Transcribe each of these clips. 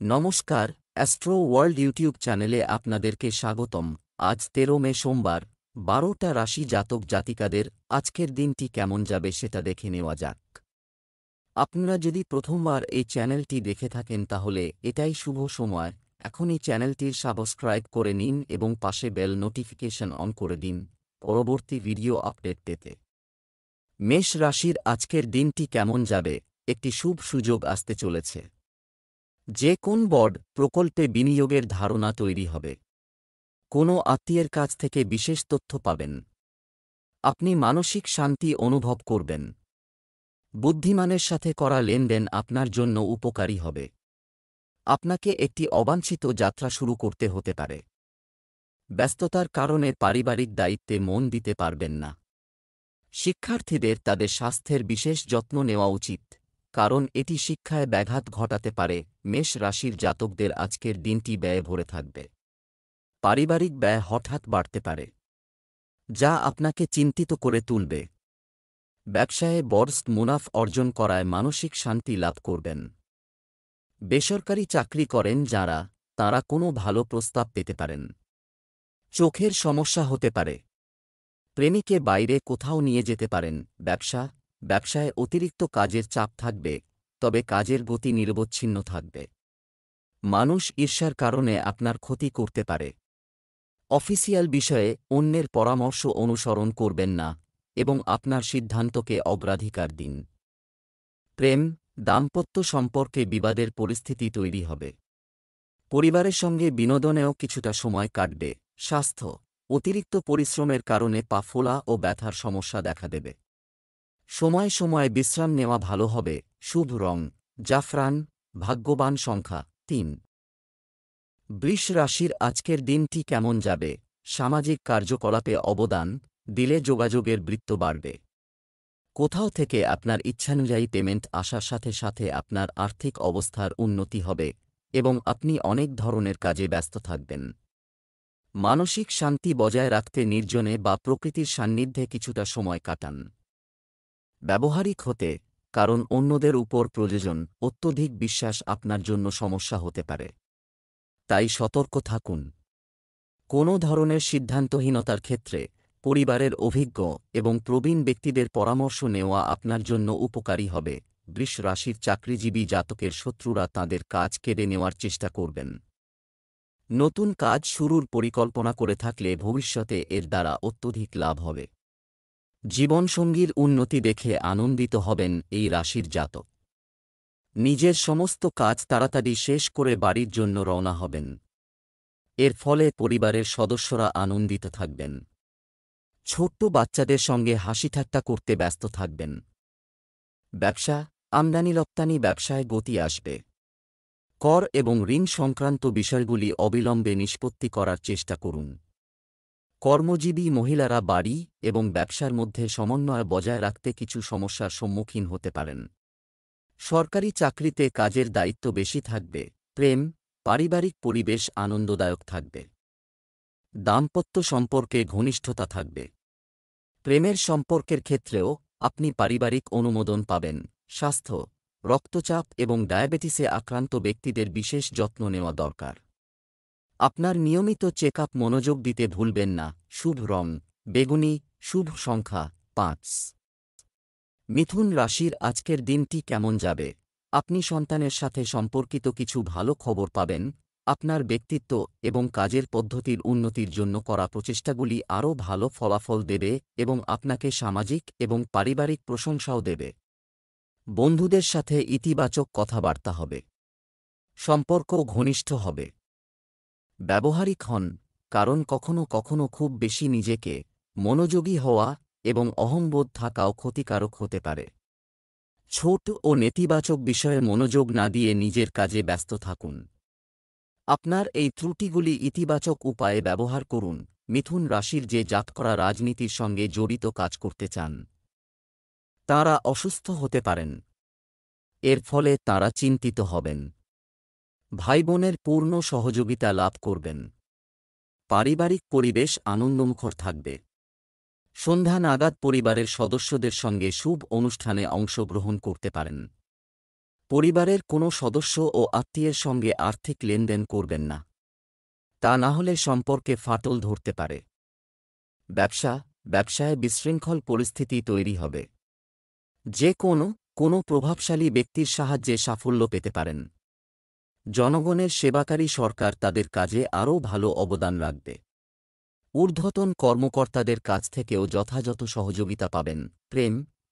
নমস্কার, astro world YouTube চ্যানেলে আপনাদেরকে স্বাগতম। আজ ১৩ মে সোমবার, ১২টা রাশি জাতক জাতিকাদের আজকের দিনটি কেমন যাবে সেটা দেখে নেওয়া যাক। আপনারা যদি প্রথমবার এই চ্যানেলটি দেখে থাকেন তাহলে এটাই শুভ সময়। এখনই চ্যানেলটির সাবস্ক্রাইব করে নিন এবং পাশে বেল নোটিফিকেশন অন করে দিন পরবর্তী ভিডিও আপডেট পেতে। মেষ রাশির আজকের দিনটি কেমন যাবে? একটি শুভ সুযোগ আসতে চলেছে। যে কোন বড় প্রকল্পে বিনিয়োগের ধারণা তৈরি হবে। কোনো আত্মীয়ের কাছ থেকে বিশেষ তথ্য পাবেন। আপনি মানসিক শান্তি অনুভব করবেন। বুদ্ধিমানের সাথে করা লেনদেন আপনার জন্য উপকারী হবে। আপনাকে একটি অবাঞ্ছিত যাত্রা শুরু করতে হতে পারে। ব্যস্ততার কারণে পারিবারিক দায়িত্বে মন দিতে পারবেন না। শিক্ষার্থীদের তাদের স্বাস্থ্যের বিশেষ যত্ন নেওয়া উচিত, কারণ এটি শিক্ষায় ব্যাঘাত ঘটাতে পারে। মেষ রাশির জাতকদের আজকের দিনটি ব্যয়ে ভরে থাকবে। পারিবারিক ব্যয় হঠাৎ বাড়তে পারে, যা আপনাকে চিন্তিত করে তুলবে। ব্যবসায়ে বড় মুনাফা অর্জন করায় মানসিক শান্তি লাভ করবেন। বেসরকারি চাকরি করেন যাঁরা, তাঁরা কোনো ভালো প্রস্তাব পেতে পারেন। চোখের সমস্যা হতে পারে। প্রেমিকে বাইরে কোথাও নিয়ে যেতে পারেন। ব্যবসায় অতিরিক্ত কাজের চাপ থাকবে, তবে কাজের গতি নিরবচ্ছিন্ন থাকবে। মানুষ ঈর্ষার কারণে আপনার ক্ষতি করতে পারে। অফিসিয়াল বিষয়ে অন্যের পরামর্শ অনুসরণ করবেন না এবং আপনার সিদ্ধান্তকে অগ্রাধিকার দিন। প্রেম, দাম্পত্য সম্পর্কে বিবাদের পরিস্থিতি তৈরি হবে। পরিবারের সঙ্গে বিনোদনেও কিছুটা সময় কাটবে। স্বাস্থ্য, অতিরিক্ত পরিশ্রমের কারণে পা ফোলা ও ব্যথার সমস্যা দেখা দেবে। সময় সময় বিশ্রাম নেওয়া ভালো হবে। শুভ রং জাফরান। ভাগ্যবান সংখ্যা ৩। বৃষ রাশির আজকের দিনটি কেমন যাবে? সামাজিক কার্যকলাপে অবদান দিলে যোগাযোগের বৃত্ত বাড়বে। কোথাও থেকে আপনার ইচ্ছানুযায়ী পেমেন্ট আসার সাথে সাথে আপনার আর্থিক অবস্থার উন্নতি হবে এবং আপনি অনেক ধরনের কাজে ব্যস্ত থাকবেন। মানসিক শান্তি বজায় রাখতে নির্জনে বা প্রকৃতির সান্নিধ্যে কিছুটা সময় কাটান। ব্যবহারিক হতে, কারণ অন্যদের উপর প্রয়োজন অত্যধিক বিশ্বাস আপনার জন্য সমস্যা হতে পারে। তাই সতর্ক থাকুন। কোনো ধরনের সিদ্ধান্তহীনতার ক্ষেত্রে পরিবারের অভিজ্ঞ এবং প্রবীণ ব্যক্তিদের পরামর্শ নেওয়া আপনার জন্য উপকারী হবে। বৃষ রাশির চাকরিজীবী জাতকের শত্রুরা তাদের কাজ কেড়ে নেওয়ার চেষ্টা করবেন। নতুন কাজ শুরুর পরিকল্পনা করে থাকলে ভবিষ্যতে এর দ্বারা অত্যধিক লাভ হবে। জীবনসঙ্গীর উন্নতি দেখে আনন্দিত হবেন এই রাশির জাতক। নিজের সমস্ত কাজ তাড়াতাড়ি শেষ করে বাড়ির জন্য রওনা হবেন। এর ফলে পরিবারের সদস্যরা আনন্দিত থাকবেন। ছোট্ট বাচ্চাদের সঙ্গে হাসিঠাট্টা করতে ব্যস্ত থাকবেন। ব্যবসা, আমদানি রপ্তানি ব্যবসায় গতি আসবে। কর এবং ঋণ সংক্রান্ত বিষয়গুলি অবিলম্বে নিষ্পত্তি করার চেষ্টা করুন। কর্মজীবী মহিলারা বাড়ি এবং ব্যবসার মধ্যে সমন্বয় বজায় রাখতে কিছু সমস্যার সম্মুখীন হতে পারেন। সরকারি চাকরিতে কাজের দায়িত্ব বেশি থাকবে। প্রেম, পারিবারিক পরিবেশ আনন্দদায়ক থাকবে। দাম্পত্য সম্পর্কে ঘনিষ্ঠতা থাকবে। প্রেমের সম্পর্কের ক্ষেত্রেও আপনি পারিবারিক অনুমোদন পাবেন। স্বাস্থ্য, রক্তচাপ এবং ডায়াবেটিসে আক্রান্ত ব্যক্তিদের বিশেষ যত্ন নেওয়া দরকার। আপনার নিয়মিত চেকআপ মনোযোগ দিতে ভুলবেন না। শুভ রং বেগুনি। শুভ সংখ্যা ৫। মিথুন রাশির আজকের দিনটি কেমন যাবে? আপনি সন্তানের সাথে সম্পর্কিত কিছু ভালো খবর পাবেন। আপনার ব্যক্তিত্ব এবং কাজের পদ্ধতির উন্নতির জন্য করা প্রচেষ্টাগুলি আরও ভালো ফলাফল দেবে এবং আপনাকে সামাজিক এবং পারিবারিক প্রশংসাও দেবে। বন্ধুদের সাথে ইতিবাচক কথাবার্তা হবে। সম্পর্ক ঘনিষ্ঠ হবে। ব্যবহারিক হন, কারণ কখনো কখনো খুব বেশি নিজেকে মনোযোগী হওয়া এবং অহংবোধ থাকাও ক্ষতিকারক হতে পারে। ছোট ও নেতিবাচক বিষয়ে মনোযোগ না দিয়ে নিজের কাজে ব্যস্ত থাকুন। আপনার এই ত্রুটিগুলি ইতিবাচক উপায়ে ব্যবহার করুন। মিথুন রাশির যে জাতকরা রাজনীতির সঙ্গে জড়িত কাজ করতে চান, তাঁরা অসুস্থ হতে পারেন। এর ফলে তাঁরা চিন্তিত হবেন। ভাইবোনের পূর্ণ সহযোগিতা লাভ করবেন। পারিবারিক পরিবেশ আনন্দমুখর থাকবে। সন্ধ্যা নাগাদ পরিবারের সদস্যদের সঙ্গে শুভ অনুষ্ঠানে অংশগ্রহণ করতে পারেন। পরিবারের কোনো সদস্য ও আত্মীয়ের সঙ্গে আর্থিক লেনদেন করবেন না, তা না হলে সম্পর্কে ফাটল ধরতে পারে। ব্যবসায় বিশৃঙ্খল পরিস্থিতি তৈরি হবে। যে কোনো প্রভাবশালী ব্যক্তির সাহায্যে সাফল্য পেতে পারেন। জনগণের সেবাকারী সরকার তাদের কাজে আরও ভালো অবদান রাখবে। ঊর্ধ্বতন কর্মকর্তাদের কাছ থেকেও যথাযথ সহযোগিতা পাবেন।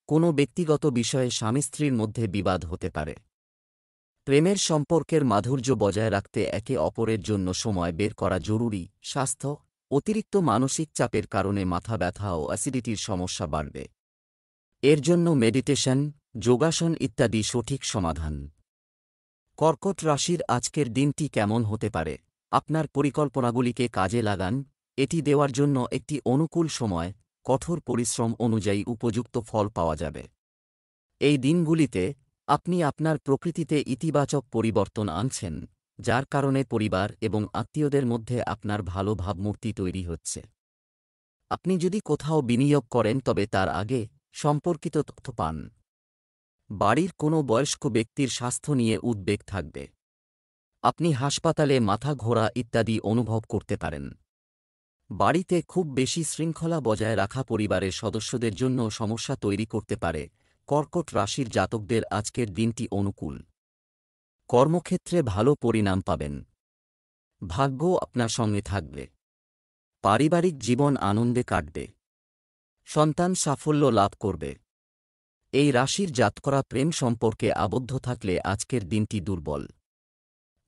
কোনো ব্যক্তিগত বিষয়ে স্বামী স্ত্রীর মধ্যে বিবাদ হতে পারে। প্রেমের সম্পর্কের মাধুর্য বজায় রাখতে একে অপরের জন্য সময় বের করা জরুরি। স্বাস্থ্য, অতিরিক্ত মানসিক চাপের কারণে মাথা ব্যথা ও অ্যাসিডিটির সমস্যা বাড়বে। এর জন্য মেডিটেশন, যোগাসন ইত্যাদি সঠিক সমাধান। কর্কট রাশির আজকের দিনটি কেমন হতে পারে? আপনার পরিকল্পনাগুলিকে কাজে লাগান, এটি দেওয়ার জন্য একটি অনুকূল সময়। কঠোর পরিশ্রম অনুযায়ী উপযুক্ত ফল পাওয়া যাবে। এই দিনগুলিতে আপনি আপনার প্রকৃতিতে ইতিবাচক পরিবর্তন আনছেন, যার কারণে পরিবার এবং আত্মীয়দের মধ্যে আপনার ভালো ভাবমূর্তি তৈরি হচ্ছে। আপনি যদি কোথাও বিনিয়োগ করেন তবে তার আগে সম্পর্কিত তথ্য পান। বাড়ির কোনো বয়স্ক ব্যক্তির স্বাস্থ্য নিয়ে উদ্বেগ থাকবে। আপনি হাসপাতালে মাথা ঘোরা ইত্যাদি অনুভব করতে পারেন। বাড়িতে খুব বেশি শৃঙ্খলা বজায় রাখা পরিবারের সদস্যদের জন্য সমস্যা তৈরি করতে পারে। কর্কট রাশির জাতকদের আজকের দিনটি অনুকূল। কর্মক্ষেত্রে ভালো পরিণাম পাবেন। ভাগ্য আপনার সঙ্গে থাকবে। পারিবারিক জীবন আনন্দে কাটবে। সন্তান সাফল্য লাভ করবে। এই রাশির জাতকরা প্রেম সম্পর্কে আবদ্ধ থাকলে আজকের দিনটি দুর্বল।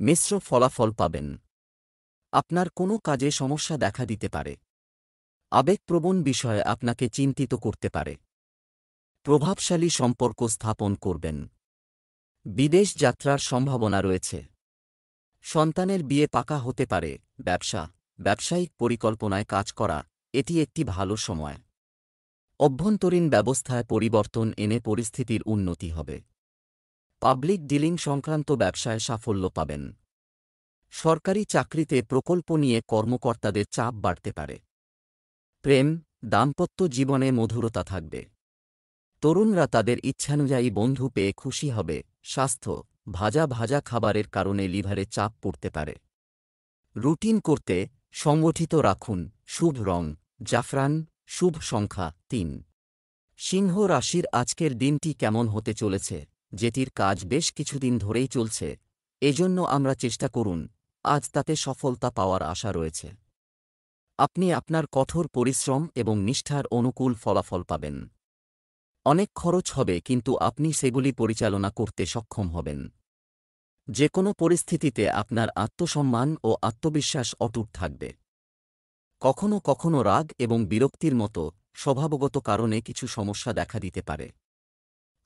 মিশ্র ফলাফল পাবেন। আপনার কোনো কাজে সমস্যা দেখা দিতে পারে। আবেগপ্রবণ বিষয় আপনাকে চিন্তিত করতে পারে। প্রভাবশালী সম্পর্ক স্থাপন করবেন। বিদেশ যাত্রার সম্ভাবনা রয়েছে। সন্তানের বিয়ে পাকা হতে পারে। ব্যবসায়িক পরিকল্পনায় কাজ করা, এটি একটি ভালো সময়। অভ্যন্তরীণ ব্যবস্থায় পরিবর্তন এনে পরিস্থিতির উন্নতি হবে। পাবলিক ডিলিং সংক্রান্ত ব্যবসায় সাফল্য পাবেন। সরকারি চাকরিতে প্রকল্প নিয়ে কর্মকর্তাদের চাপ বাড়তে পারে। দাম্পত্য জীবনে মধুরতা থাকবে। তরুণরা তাদের ইচ্ছানুযায়ী বন্ধু পেয়ে খুশি হবে। স্বাস্থ্য, ভাজা খাবারের কারণে লিভারে চাপ পড়তে পারে। রুটিন করতে সংগঠিত রাখুন। শুভ রং জাফরান, শুভ সংখ্যা ৩। সিংহ রাশির আজকের দিনটি কেমন হতে চলেছে? যেটির কাজ বেশ কিছুদিন ধরেই চলছে, এজন্য আমরা চেষ্টা করুন, আজ তাতে সফলতা পাওয়ার আশা রয়েছে। আপনি আপনার কঠোর পরিশ্রম এবং নিষ্ঠার অনুকূল ফলাফল পাবেন। অনেক খরচ হবে, কিন্তু আপনি সেগুলি পরিচালনা করতে সক্ষম হবেন। যে কোনো পরিস্থিতিতে আপনার আত্মসম্মান ও আত্মবিশ্বাস অটুট থাকবে। কখনো রাগ এবং বিরক্তির মতো স্বভাবগত কারণে কিছু সমস্যা দেখা দিতে পারে।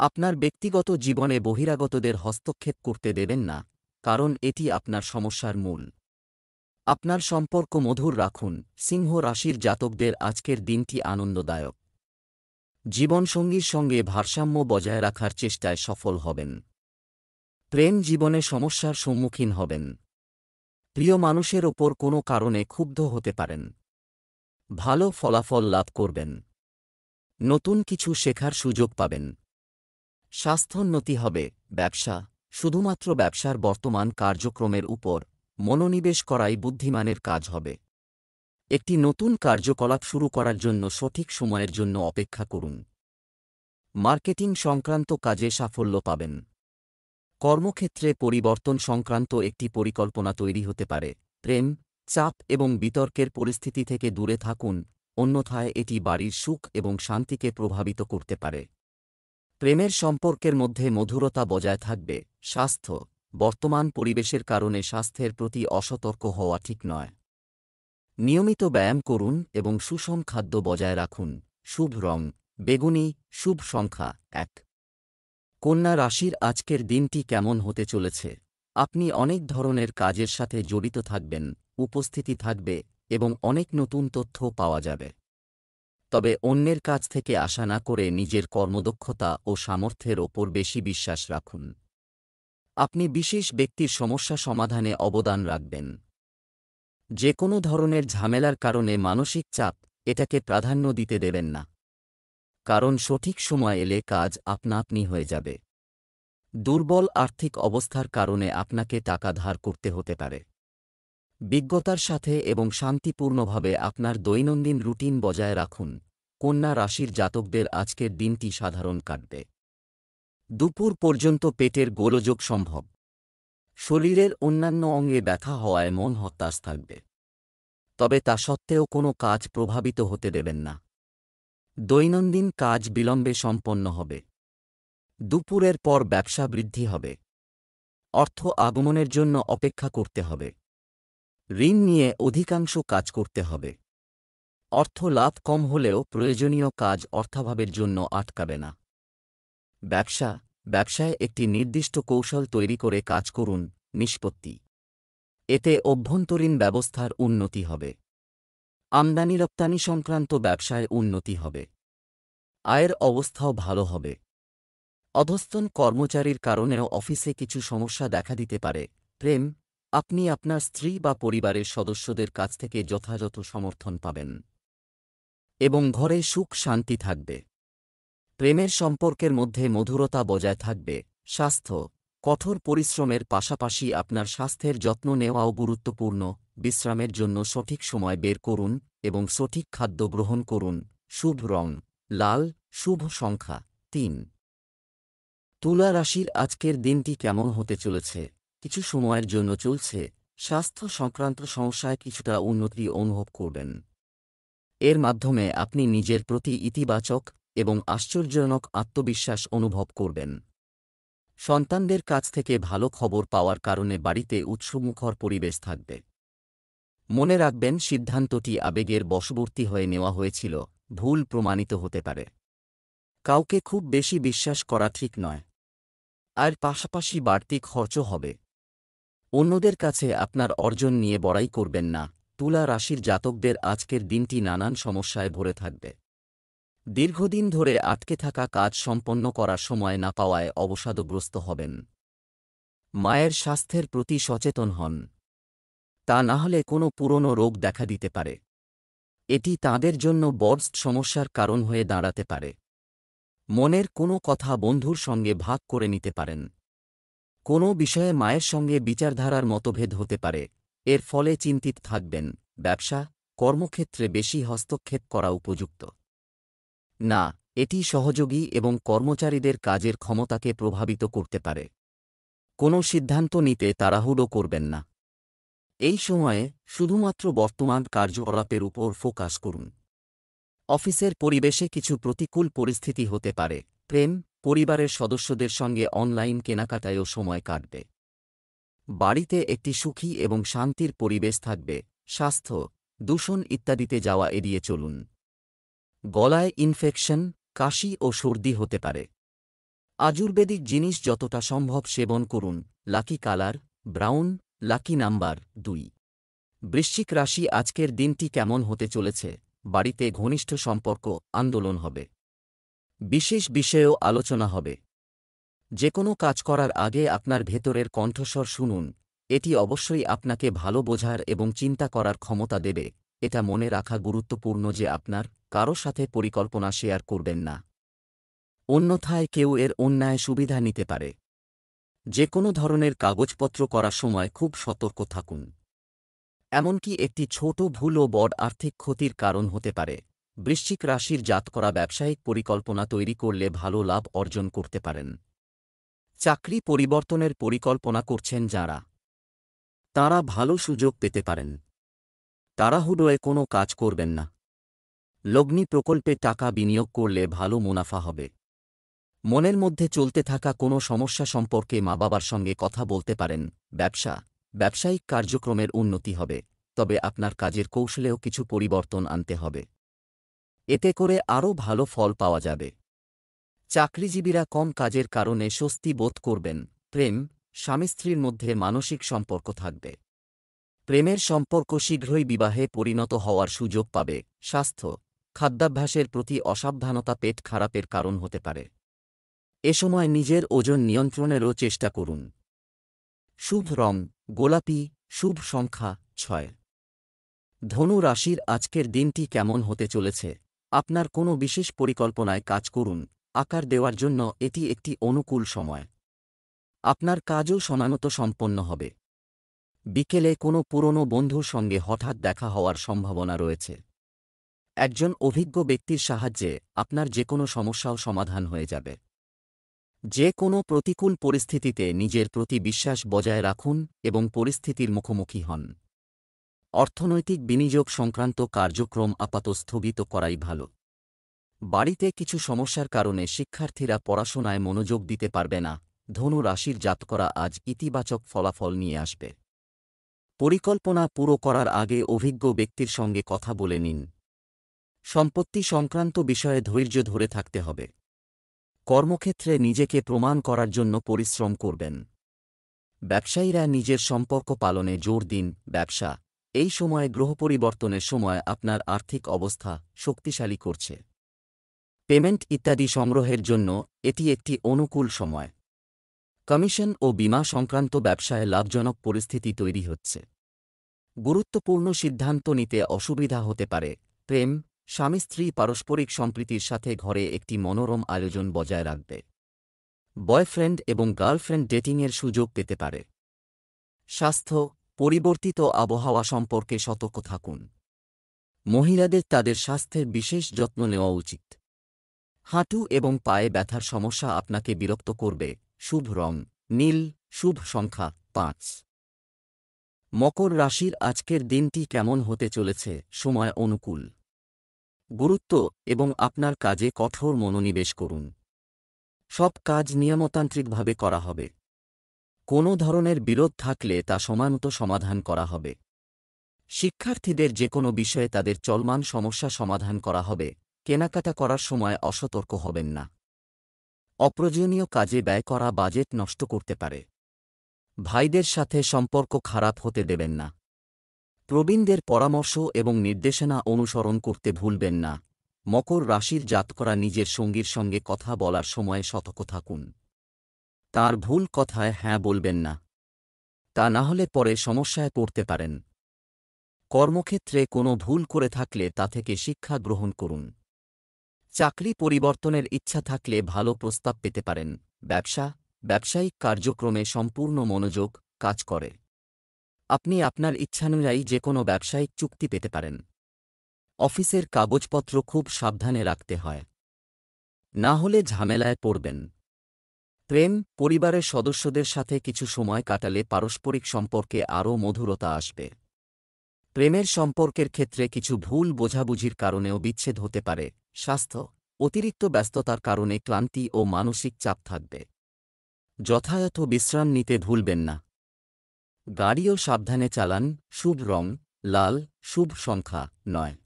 আপনার ব্যক্তিগত জীবনে বহিরাগতদের হস্তক্ষেপ করতে দেবেন না, কারণ এটি আপনার সমস্যার মূল। আপনার সম্পর্ক মধুর রাখুন। সিংহ রাশির জাতকদের আজকের দিনটি আনন্দদায়ক। জীবনসঙ্গীর সঙ্গে ভারসাম্য বজায় রাখার চেষ্টায় সফল হবেন। প্রেম জীবনে সমস্যার সম্মুখীন হবেন। প্রিয় মানুষের ওপর কোনো কারণে ক্ষুব্ধ হতে পারেন। ভালো ফলাফল লাভ করবেন। নতুন কিছু শেখার সুযোগ পাবেন। স্বাস্থ্যোন্নতি হবে। শুধুমাত্র ব্যবসার বর্তমান কার্যক্রমের উপর মনোনিবেশ করাই বুদ্ধিমানের কাজ হবে। একটি নতুন কার্যকলাপ শুরু করার জন্য সঠিক সময়ের জন্য অপেক্ষা করুন। মার্কেটিং সংক্রান্ত কাজে সাফল্য পাবেন। কর্মক্ষেত্রে পরিবর্তন সংক্রান্ত একটি পরিকল্পনা তৈরি হতে পারে। চাপ এবং বিতর্কের পরিস্থিতি থেকে দূরে থাকুন, অন্যথায় এটি বাড়ির সুখ এবং শান্তিকে প্রভাবিত করতে পারে। প্রেমের সম্পর্কের মধ্যে মধুরতা বজায় থাকবে। স্বাস্থ্য, বর্তমান পরিবেশের কারণে স্বাস্থ্যের প্রতি অসতর্ক হওয়া ঠিক নয়। নিয়মিত ব্যায়াম করুন এবং সুষম খাদ্য বজায় রাখুন। শুভ রং বেগুনি, শুভ সংখ্যা ১। কন্যা রাশির আজকের দিনটি কেমন হতে চলেছে? আপনি অনেক ধরনের কাজের সাথে জড়িত থাকবেন, উপস্থিতি থাকবে এবং অনেক নতুন তথ্য পাওয়া যাবে। তবে অন্যের কাছ থেকে আশা না করে নিজের কর্মদক্ষতা ও সামর্থ্যের ওপর বেশি বিশ্বাস রাখুন। আপনি বিশেষ ব্যক্তির সমস্যা সমাধানে অবদান রাখবেন। যে কোনো ধরনের ঝামেলার কারণে মানসিক চাপ, এটাকে প্রাধান্য দিতে দেবেন না, কারণ সঠিক সময় এলে কাজ আপনা আপনি হয়ে যাবে। দুর্বল আর্থিক অবস্থার কারণে আপনাকে টাকা ধার করতে হতে পারে। বিজ্ঞতার সাথে এবং শান্তিপূর্ণভাবে আপনার দৈনন্দিন রুটিন বজায় রাখুন। কন্যা রাশির জাতকদের আজকের দিনটি সাধারণ কাটবে। দুপুর পর্যন্ত পেটের গোলযোগ সম্ভব। শরীরের অন্যান্য অঙ্গে ব্যথা হওয়ায় মন হতাশ থাকবে। তবে তা সত্ত্বেও কোনো কাজ প্রভাবিত হতে দেবেন না। দৈনন্দিন কাজ বিলম্বে সম্পন্ন হবে। দুপুরের পর ব্যবসা বৃদ্ধি হবে। অর্থ আগমনের জন্য অপেক্ষা করতে হবে। ঋণ নিয়ে অধিকাংশ কাজ করতে হবে। অর্থ লাভ কম হলেও প্রয়োজনীয় কাজ অর্থাভাবের জন্য আটকাবে না। ব্যবসায় একটি নির্দিষ্ট কৌশল তৈরি করে কাজ করুন। নিষ্পত্তি। এতে অভ্যন্তরীণ ব্যবস্থার উন্নতি হবে। আমদানি রপ্তানি সংক্রান্ত ব্যবসায় উন্নতি হবে। আয়ের অবস্থাও ভালো হবে। অধস্তন কর্মচারীর কারণেও অফিসে কিছু সমস্যা দেখা দিতে পারে। প্রেম, আপনি আপনার স্ত্রী বা পরিবারের সদস্যদের কাছ থেকে যথাযথ সমর্থন পাবেন এবং ঘরে সুখ শান্তি থাকবে। প্রেমের সম্পর্কের মধ্যে মধুরতা বজায় থাকবে। স্বাস্থ্য, কঠোর পরিশ্রমের পাশাপাশি আপনার স্বাস্থ্যের যত্ন নেওয়াও গুরুত্বপূর্ণ। বিশ্রামের জন্য সঠিক সময় বের করুন এবং সঠিক খাদ্য গ্রহণ করুন। শুভ রং লাল, শুভ সংখ্যা ৩। তুলা রাশির আজকের দিনটি কেমন হতে চলেছে? কিছু সময়ের জন্য চলছে। স্বাস্থ্য সংক্রান্ত সমস্যায় কিছুটা উন্নতি অনুভব করবেন। এর মাধ্যমে আপনি নিজের প্রতি ইতিবাচক এবং আশ্চর্যজনক আত্মবিশ্বাস অনুভব করবেন। সন্তানদের কাছ থেকে ভালো খবর পাওয়ার কারণে বাড়িতে উৎসমুখর পরিবেশ থাকবে। মনে রাখবেন, সিদ্ধান্তটি আবেগের বশবর্তী হয়ে নেওয়া হয়েছিল, ভুল প্রমাণিত হতে পারে। কাউকে খুব বেশি বিশ্বাস করা ঠিক নয়। আর পাশাপাশি বাড়তি খরচও হবে। অন্যদের কাছে আপনার অর্জন নিয়ে বড়াই করবেন না। তুলা রাশির জাতকদের আজকের দিনটি নানান সমস্যায় ভরে থাকবে। দীর্ঘদিন ধরে আটকে থাকা কাজ সম্পন্ন করার সময় না পাওয়ায় অবসাদগ্রস্ত হবেন। মায়ের স্বাস্থ্যের প্রতি সচেতন হন। তা না হলে কোনো পুরনো রোগ দেখা দিতে পারে। এটি তাঁদের জন্য বড় সমস্যার কারণ হয়ে দাঁড়াতে পারে। মনের কোনো কথা বন্ধুর সঙ্গে ভাগ করে নিতে পারেন। কোনো বিষয়ে মায়ের সঙ্গে বিচারধারার মতভেদ হতে পারে। এর ফলে চিন্তিত থাকবেন। ব্যবসা, কর্মক্ষেত্রে বেশি হস্তক্ষেপ করা উপযুক্ত না। এটি সহযোগী এবং কর্মচারীদের কাজের ক্ষমতাকে প্রভাবিত করতে পারে। কোনো সিদ্ধান্ত নিতে তাড়াহুড়ো করবেন না। এই সময়ে শুধুমাত্র বর্তমান কার্যকলাপের উপর ফোকাস করুন। অফিসের পরিবেশে কিছু প্রতিকূল পরিস্থিতি হতে পারে। প্রেম, পরিবারের সদস্যদের সঙ্গে অনলাইন কেনাকাটায়ও সময় কাটবে। বাড়িতে একটি সুখী এবং শান্তির পরিবেশ থাকবে। স্বাস্থ্য, দূষণ ইত্যাদিতে যাওয়া এড়িয়ে চলুন। গলায় ইনফেকশন, কাশি ও সর্দি হতে পারে। আয়ুর্বেদিক জিনিস যতটা সম্ভব সেবন করুন। Lucky colour brown, lucky number ২। বৃশ্চিক রাশি আজকের দিনটি কেমন হতে চলেছে? বাড়িতে ঘনিষ্ঠ সম্পর্ক আন্দোলন হবে। বিশেষ বিষয়েও আলোচনা হবে। যে কোনো কাজ করার আগে আপনার ভেতরের কণ্ঠস্বর শুনুন। এটি অবশ্যই আপনাকে ভালো বোঝার এবং চিন্তা করার ক্ষমতা দেবে। এটা মনে রাখা গুরুত্বপূর্ণ যে আপনার কারো সাথে পরিকল্পনা শেয়ার করবেন না, অন্যথায় কেউ এর অন্যায় সুবিধা নিতে পারে। যে কোনো ধরনের কাগজপত্র করার সময় খুব সতর্ক থাকুন। এমনকি একটি ছোট ভুলও বড় আর্থিক ক্ষতির কারণ হতে পারে। বৃশ্চিক রাশির জাতকরা ব্যবসায়িক পরিকল্পনা তৈরি করলে ভালো লাভ অর্জন করতে পারেন। চাকরি পরিবর্তনের পরিকল্পনা করছেন যাঁরা, তাঁরা ভালো সুযোগ পেতে পারেন। তাড়াহুড়োয় কোনো কাজ করবেন না। লগ্নি প্রকল্পে টাকা বিনিয়োগ করলে ভালো মুনাফা হবে। মনের মধ্যে চলতে থাকা কোনো সমস্যা সম্পর্কে মা-বাবার সঙ্গে কথা বলতে পারেন। ব্যবসায়িক কার্যক্রমের উন্নতি হবে, তবে আপনার কাজের কৌশলেও কিছু পরিবর্তন আনতে হবে। এতে করে আরও ভালো ফল পাওয়া যাবে। চাকরিজীবীরা কম কাজের কারণে স্বস্তি বোধ করবেন। প্রেম, স্বামী-স্ত্রীর মধ্যে মানসিক সম্পর্ক থাকবে। প্রেমের সম্পর্ক শীঘ্রই বিবাহে পরিণত হওয়ার সুযোগ পাবে। স্বাস্থ্য, খাদ্যাভ্যাসের প্রতি অসাবধানতা পেট খারাপের কারণ হতে পারে। এ সময় নিজের ওজন নিয়ন্ত্রণেরও চেষ্টা করুন। শুভ রং গোলাপি, শুভ সংখ্যা ৬। ধনু রাশির আজকের দিনটি কেমন হতে চলেছে? আপনার কোনো বিশেষ পরিকল্পনায় কাজ করুন। আকার দেওয়ার জন্য এটি একটি অনুকূল সময়। আপনার কাজও সময়মতো সম্পন্ন হবে। বিকেলে কোনো পুরনো বন্ধুর সঙ্গে হঠাৎ দেখা হওয়ার সম্ভাবনা রয়েছে। একজন অভিজ্ঞ ব্যক্তির সাহায্যে আপনার যে কোনো সমস্যাও সমাধান হয়ে যাবে। যে কোনো প্রতিকূল পরিস্থিতিতে নিজের প্রতি বিশ্বাস বজায় রাখুন এবং পরিস্থিতির মুখোমুখি হন। অর্থনৈতিক বিনিয়োগ সংক্রান্ত কার্যক্রম আপাতত স্থগিত করাই ভালো। বাড়িতে কিছু সমস্যার কারণে শিক্ষার্থীরা পড়াশোনায় মনোযোগ দিতে পারবে না। ধনু রাশির জাতকরা আজ ইতিবাচক ফলাফল নিয়ে আসবে। পরিকল্পনা পুরো করার আগে অভিজ্ঞ ব্যক্তির সঙ্গে কথা বলে নিন। সম্পত্তি সংক্রান্ত বিষয়ে ধৈর্য ধরে থাকতে হবে। কর্মক্ষেত্রে নিজেকে প্রমাণ করার জন্য পরিশ্রম করবেন। ব্যবসায়ীরা নিজের সম্পর্ক পালনে জোর দিন। ব্যবসা এই সময়ে গ্রহ পরিবর্তনের সময় আপনার আর্থিক অবস্থা শক্তিশালী করছে। পেমেন্ট ইত্যাদি সংগ্রহের জন্য এটি একটি অনুকূল সময়। কমিশন ও বীমা সংক্রান্ত ব্যবসায় লাভজনক পরিস্থিতি তৈরি হচ্ছে। গুরুত্বপূর্ণ সিদ্ধান্ত নিতে অসুবিধা হতে পারে। প্রেম স্বামী স্ত্রী পারস্পরিক সম্প্রীতির সাথে ঘরে একটি মনোরম আয়োজন বজায় রাখবে। বয়ফ্রেন্ড এবং গার্লফ্রেন্ড ডেটিংয়ের সুযোগ পেতে পারে। স্বাস্থ্য পরিবর্তিত আবহাওয়া সম্পর্কে সতর্ক থাকুন। মহিলাদের তাদের স্বাস্থ্যের বিশেষ যত্ন নেওয়া উচিত। হাঁটু এবং পায়ে ব্যথার সমস্যা আপনাকে বিরক্ত করবে। শুভ রং নীল, শুভ সংখ্যা 5। মকর রাশির আজকের দিনটি কেমন হতে চলেছে? সময় অনুকূল। গুরুত্ব এবং আপনার কাজে কঠোর মনোনিবেশ করুন। সব কাজ নিয়মতান্ত্রিকভাবে করা হবে। কোনো ধরনের বিরোধ থাকলে তা সময়মতো সমাধান করা হবে। শিক্ষার্থীদের যে কোনো বিষয়ে তাদের চলমান সমস্যা সমাধান করা হবে। কেনাকাটা করার সময় অসতর্ক হবেন না। অপ্রয়োজনীয় কাজে ব্যয় করা বাজেট নষ্ট করতে পারে। ভাইদের সাথে সম্পর্ক খারাপ হতে দেবেন না। প্রবীণদের পরামর্শ এবং নির্দেশনা অনুসরণ করতে ভুলবেন না। মকর রাশির জাতকরা নিজের সঙ্গীর সঙ্গে কথা বলার সময় সতর্ক থাকুন। তার ভুল কথায় হ্যাঁ বলবেন না, তা না হলে পরে সমস্যায় পড়তে পারেন। কর্মক্ষেত্রে কোনো ভুল করে থাকলে তা থেকে শিক্ষা গ্রহণ করুন। চাকরি পরিবর্তনের ইচ্ছা থাকলে ভালো প্রস্তাব পেতে পারেন। ব্যবসায়িক কার্যক্রমে সম্পূর্ণ মনোযোগ কাজ করে। আপনি আপনার ইচ্ছানুযায়ী যে কোনো ব্যবসায়িক চুক্তি পেতে পারেন। অফিসের কাগজপত্র খুব সাবধানে রাখতে হয়, না হলে ঝামেলায় পড়বেন। প্রেম পরিবারের সদস্যদের সাথে কিছু সময় কাটালে পারস্পরিক সম্পর্কে আরও মধুরতা আসবে। প্রেমের সম্পর্কের ক্ষেত্রে কিছু ভুল বোঝাবুঝির কারণেও বিচ্ছেদ হতে পারে। স্বাস্থ্য অতিরিক্ত ব্যস্ততার কারণে ক্লান্তি ও মানসিক চাপ থাকবে। যথাযথ বিশ্রাম নিতে ভুলবেন না। গাড়িও সাবধানে চালান। শুভ রং লাল, শুভ সংখ্যা 9।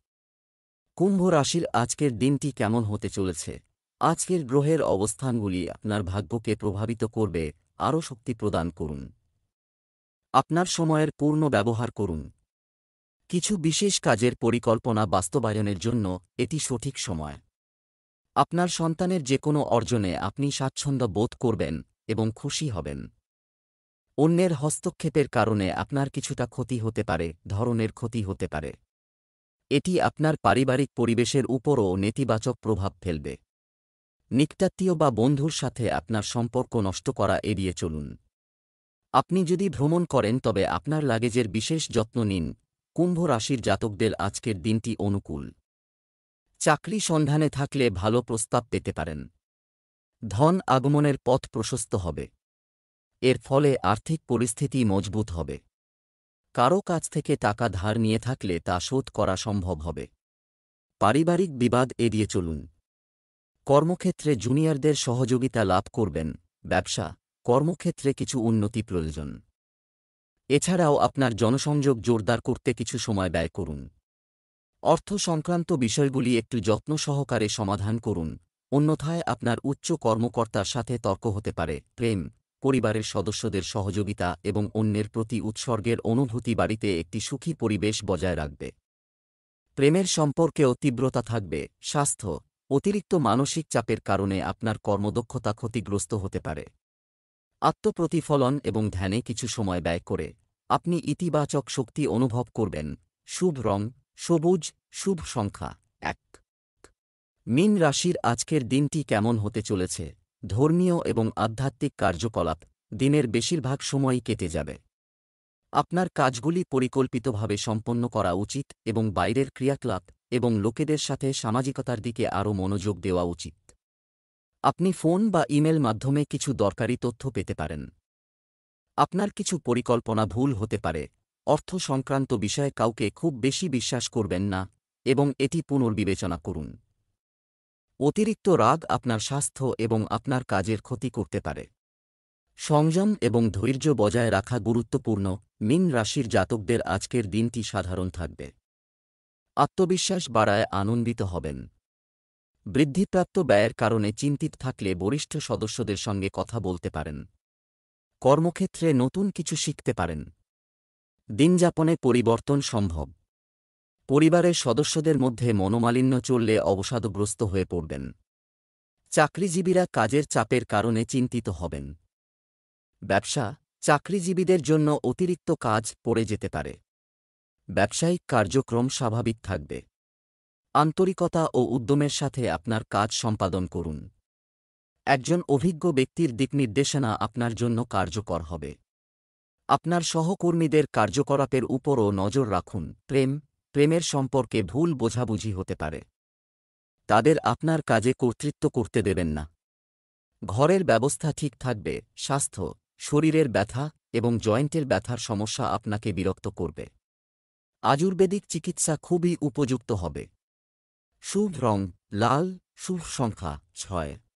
কুম্ভ রাশির আজকের দিনটি কেমন হতে চলেছে? আজকের গ্রহের অবস্থানগুলি আপনার ভাগ্যকে প্রভাবিত করবে। আরও শক্তি প্রদান করুন। আপনার সময়ের পূর্ণ ব্যবহার করুন। কিছু বিশেষ কাজের পরিকল্পনা বাস্তবায়নের জন্য এটি সঠিক সময়। আপনার সন্তানের যে কোনো অর্জনে আপনি স্বাচ্ছন্দ্য বোধ করবেন এবং খুশি হবেন। অন্যের হস্তক্ষেপের কারণে আপনার কিছুটা ক্ষতি হতে পারে, ধরনের ক্ষতি হতে পারে। এটি আপনার পারিবারিক পরিবেশের উপরও নেতিবাচক প্রভাব ফেলবে। নিকটাত্মীয় বা বন্ধুর সাথে আপনার সম্পর্ক নষ্ট করা এড়িয়ে চলুন। আপনি যদি ভ্রমণ করেন তবে আপনার লাগেজের বিশেষ যত্ন নিন। কুম্ভ রাশির জাতকদের আজকের দিনটি অনুকূল। চাকরি সন্ধানে থাকলে ভালো প্রস্তাব পেতে পারেন। ধন আগমনের পথ প্রশস্ত হবে। এর ফলে আর্থিক পরিস্থিতি মজবুত হবে। কারো কাছ থেকে টাকা ধার নিয়ে থাকলে তা শোধ করা সম্ভব হবে। পারিবারিক বিবাদ এড়িয়ে চলুন। কর্মক্ষেত্রে জুনিয়রদের সহযোগিতা লাভ করবেন। ব্যবসা কর্মক্ষেত্রে কিছু উন্নতি প্রয়োজন। এছাড়াও আপনার জনসংযোগ জোরদার করতে কিছু সময় ব্যয় করুন। অর্থ সংক্রান্ত বিষয়গুলি একটু যত্ন সহকারে সমাধান করুন, অন্যথায় আপনার উচ্চ কর্মকর্তার সাথে তর্ক হতে পারে। প্রেম পরিবারের সদস্যদের সহযোগিতা এবং অন্যের প্রতি উৎসর্গের অনুভূতি বাড়িতে একটি সুখী পরিবেশ বজায় রাখবে। প্রেমের সম্পর্কেও তীব্রতা থাকবে। স্বাস্থ্য অতিরিক্ত মানসিক চাপের কারণে আপনার কর্মদক্ষতা ক্ষতিগ্রস্ত হতে পারে। আত্মপ্রতিফলন এবং ধ্যানে কিছু সময় ব্যয় করে আপনি ইতিবাচক শক্তি অনুভব করবেন। শুভ রং সবুজ, শুভ সংখ্যা 1। মীন রাশির আজকের দিনটি কেমন হতে চলেছে? ধর্মীয় এবং আধ্যাত্মিক কার্যকলাপ দিনের বেশিরভাগ সময়ই কেটে যাবে। আপনার কাজগুলি পরিকল্পিতভাবে সম্পন্ন করা উচিত এবং বাইরের ক্রিয়াকলাপ এবং লোকেদের সাথে সামাজিকতার দিকে আরও মনোযোগ দেওয়া উচিত। আপনি ফোন বা ইমেল মাধ্যমে কিছু দরকারি তথ্য পেতে পারেন। আপনার কিছু পরিকল্পনা ভুল হতে পারে। অর্থ সংক্রান্ত বিষয়ে কাউকে খুব বেশি বিশ্বাস করবেন না এবং এটি পুনর্বিবেচনা করুন। অতিরিক্ত রাগ আপনার স্বাস্থ্য এবং আপনার কাজের ক্ষতি করতে পারে। সংযম এবং ধৈর্য বজায় রাখা গুরুত্বপূর্ণ। মীন রাশির জাতকদের আজকের দিনটি সাধারণ থাকবে। আত্মবিশ্বাস বাড়ায় আনন্দিত হবেন। বৃদ্ধিপ্রাপ্ত ব্যয়ের কারণে চিন্তিত থাকলে বরিষ্ঠ সদস্যদের সঙ্গে কথা বলতে পারেন। কর্মক্ষেত্রে নতুন কিছু শিখতে পারেন। দিনযাপনে পরিবর্তন সম্ভব। পরিবারের সদস্যদের মধ্যে মনোমালিন্য চললে অবসাদগ্রস্ত হয়ে পড়বেন। চাকরিজীবীরা কাজের চাপের কারণে চিন্তিত হবেন। ব্যবসা, চাকরিজীবীদের জন্য অতিরিক্ত কাজ পড়ে যেতে পারে। ব্যবসায়িক কার্যক্রম স্বাভাবিক থাকবে। আন্তরিকতা ও উদ্যমের সাথে আপনার কাজ সম্পাদন করুন। একজন অভিজ্ঞ ব্যক্তির দিকনির্দেশনা আপনার জন্য কার্যকর হবে। আপনার সহকর্মীদের কার্যকলাপের উপরও নজর রাখুন। প্রেমের সম্পর্কে ভুল বোঝাবুঝি হতে পারে। তাদের আপনার কাজে কর্তৃত্ব করতে দেবেন না। ঘরের ব্যবস্থা ঠিক থাকবে। স্বাস্থ্য, শরীরের ব্যথা এবং জয়েন্টের ব্যথার সমস্যা আপনাকে বিরক্ত করবে। আয়ুর্বেদিক চিকিৎসা খুবই উপযুক্ত হবে। শুভ রং লাল, শুভ সংখ্যা 6।